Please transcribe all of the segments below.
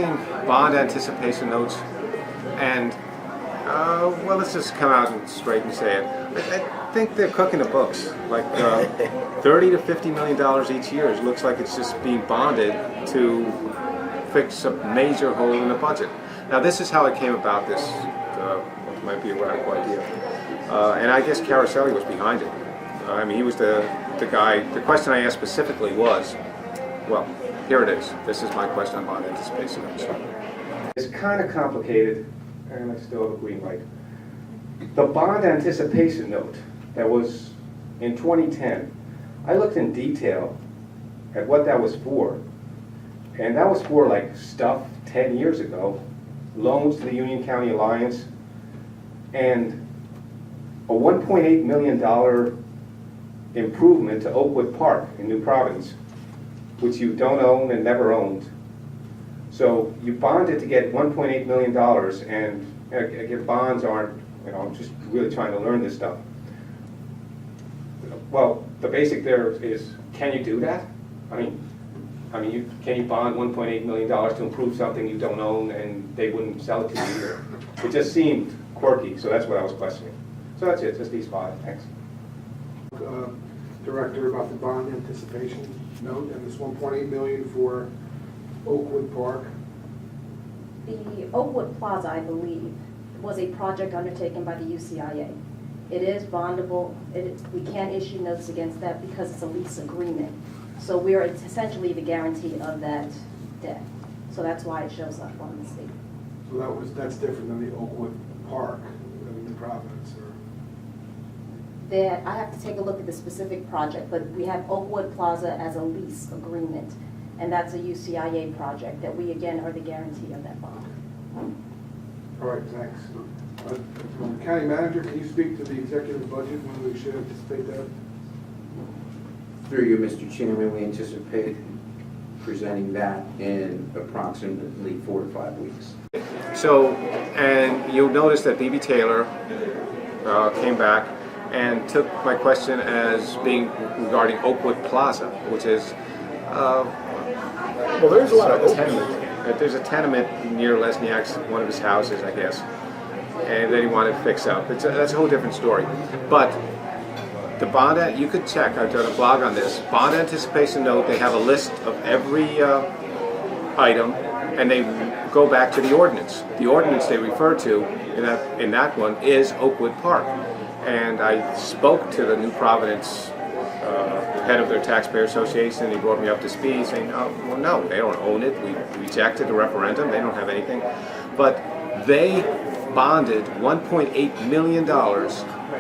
Bond anticipation notes, and well, let's just come out and straight and say it. I think they're cooking the books, like $30 to $50 million each year. It looks like it's just being bonded to fix a major hole in the budget. Now, this is how it came about. This what might be a radical idea, and I guess Caroselli was behind it. I mean, he was the guy. The question I asked specifically was, well, here it is. This is my question on bond anticipation notes. It's kind of complicated, and I still have a green light. The bond anticipation note that was in 2010, I looked in detail at what that was for, and that was for like stuff 10 years ago, loans to the Union County Alliance, and a $1.8 million improvement to Oakwood Park in New Providence, which you don't own and never owned. So you bonded to get $1.8 million, and again, bonds aren't, I'm just really trying to learn this stuff. Well, the basic there is, can you do that? Can you bond $1.8 million to improve something you don't own and they wouldn't sell it to you either? It just seemed quirky, so that's what I was questioning. So that's it, just these five, thanks. Director, about the bond anticipation note and this $1.8 million for Oakwood Park. The Oakwood Plaza, I believe, was a project undertaken by the UCCF. It is bondable. We can't issue notes against that because it's a lease agreement. So we are essentially the guarantee of that debt. So that's why it shows up on the state. So that's different than the Oakwood Park in New Providence, or? That I have to take a look at the specific project, but we have Oakwood Plaza as a lease agreement, and that's a UCCF project that we again are the guarantee of that bond. All right, thanks. County Manager, can you speak to the executive budget when we should anticipate that? Through you, Mr. Chairman, we anticipate presenting that in approximately 4 to 5 weeks. So, and you'll notice that B.B. Taylor came back and took my question as being regarding Oakwood Plaza, which is Well, there's a lot of tenement. There's a tenement near Lesniak's, one of his houses, I guess, and that he wanted to fix up. That's a whole different story. But the bond, you could check. I've done a blog on this. Bond anticipation note. They have a list of every item, and they go back to the ordinance. The ordinance they refer to in that one is Oakwood Park. And I spoke to the New Providence head of their taxpayer association, and he brought me up to speed saying, oh, well, no, they don't own it. We rejected the referendum. They don't have anything. But they bonded $1.8 million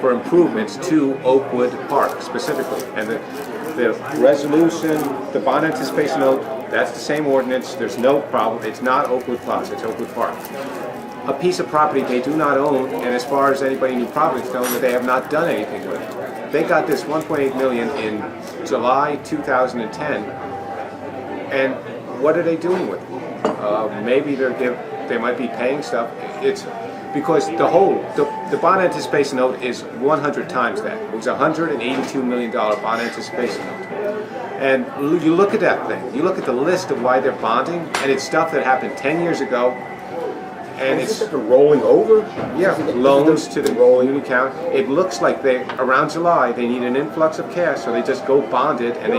for improvements to Oakwood Park specifically. And the resolution, the bond anticipation note, that's the same ordinance. There's no problem. It's not Oakwood Plaza. It's Oakwood Park. A piece of property they do not own, and as far as anybody in New Providence knows, that they have not done anything with. They got this $1.8 million in July 2010, and what are they doing with it? Maybe they might be paying stuff. It's because the bond anticipation note is 100 times that. It was a $182 million bond anticipation note. And you look at that thing, you look at the list of why they're bonding, and it's stuff that happened 10 years ago. And it's the rolling over? Yeah, loans to the Union County. It looks like around July they need an influx of cash, so they just go bond it, and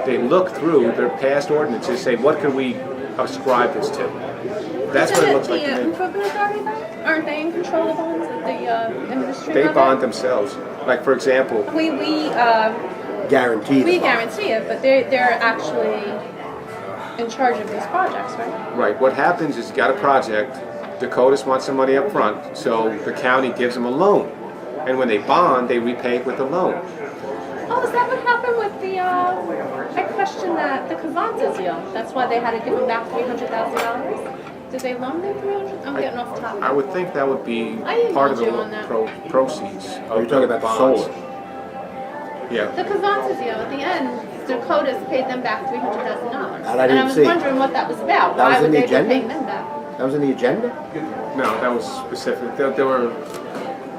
they look through their past ordinances, say what can we ascribe this to. That's what it looks like to me. The improvement authority, though? Aren't they in control of bonds? The administrator? They bond themselves. Like for example, We Guaranteed. we guarantee it, but they're actually in charge of these projects, right? right? What happens is you got a project. Dakotas wants some money up front, so the county gives them a loan, and when they bond, they repay it with the loan. Oh, is that what happened with the? I question that the Cavanza deal. That's why they had to give them back $300,000. Did they loan them $300,000? I'm getting off topic. I would think that would be I didn't part of know the you on that. proceeds. Are you talking about the bonds. solar? Yeah. The Cavanza deal, at the end, Dakotas paid them back $300,000. That I And I didn't was see. wondering what that was about. That was Why in would the they be agenda? paying them back? That was in the agenda? No, that was specific. There were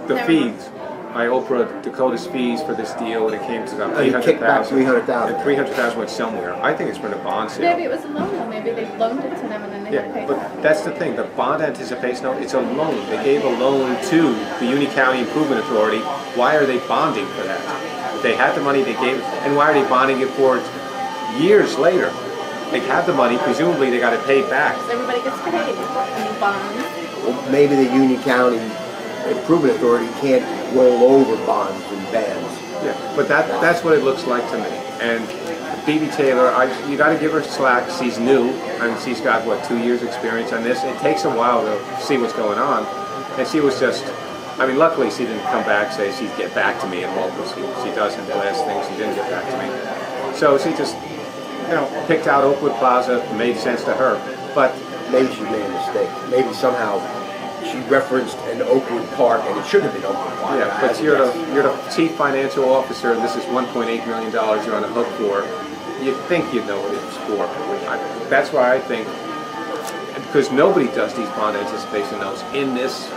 the Never fees. by Oprah Dakota's fees for this deal, and it came to about And he kicked back 300,000. $300,000. And 300,000 went somewhere. I think it's been a bond sale. Maybe it was a loan, though. Maybe they loaned it to them and then they had to Yeah, pay it but back. that's the thing, the bond anticipation note, it's a loan. They gave a loan to the Union County Improvement Authority. Why are they bonding for that? If they had the money, they gave it, and why are they bonding it for years later? They have the money, presumably they got it paid back. So everybody gets paid. I mean, bonds. Well, maybe the Union County Improvement Authority can't roll over bonds and bands. Yeah, but that's what it looks like to me. And B.B. Taylor, you got to give her slack. She's new. I mean, she's got, what, 2 years experience on this. It takes a while to see what's going on. And she was just, I mean, luckily she didn't come back, say she'd get back to me and hope she doesn't. The last thing, she didn't get back to me. So she just, picked out Oakwood Plaza, made sense to her. But Maybe she made a mistake. Maybe somehow she referenced an Oakwood Park, and it should have been Oakwood Park. yeah, but you're the chief financial officer, and this is $1.8 million you're on the hook for. You'd think you'd know what it's for. That's why I think, because nobody does these bond anticipation notes in this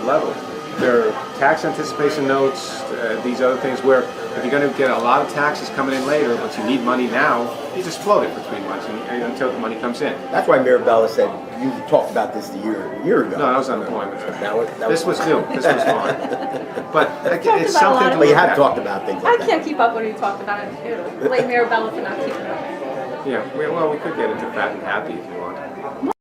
level. There are tax anticipation notes, these other things where if you're going to get a lot of taxes coming in later, but you need money now, you just float it for 3 months until the money comes in. That's why Mirabella said you talked about this a year ago. No, that was unemployment. This was new. This was fine. But talked it's about a lot something of to But you look have at. talked about things I like that. can't keep up when you talked about it too. Blame Mirabella for not keeping up. Yeah, well, we could get into fat and happy if you want.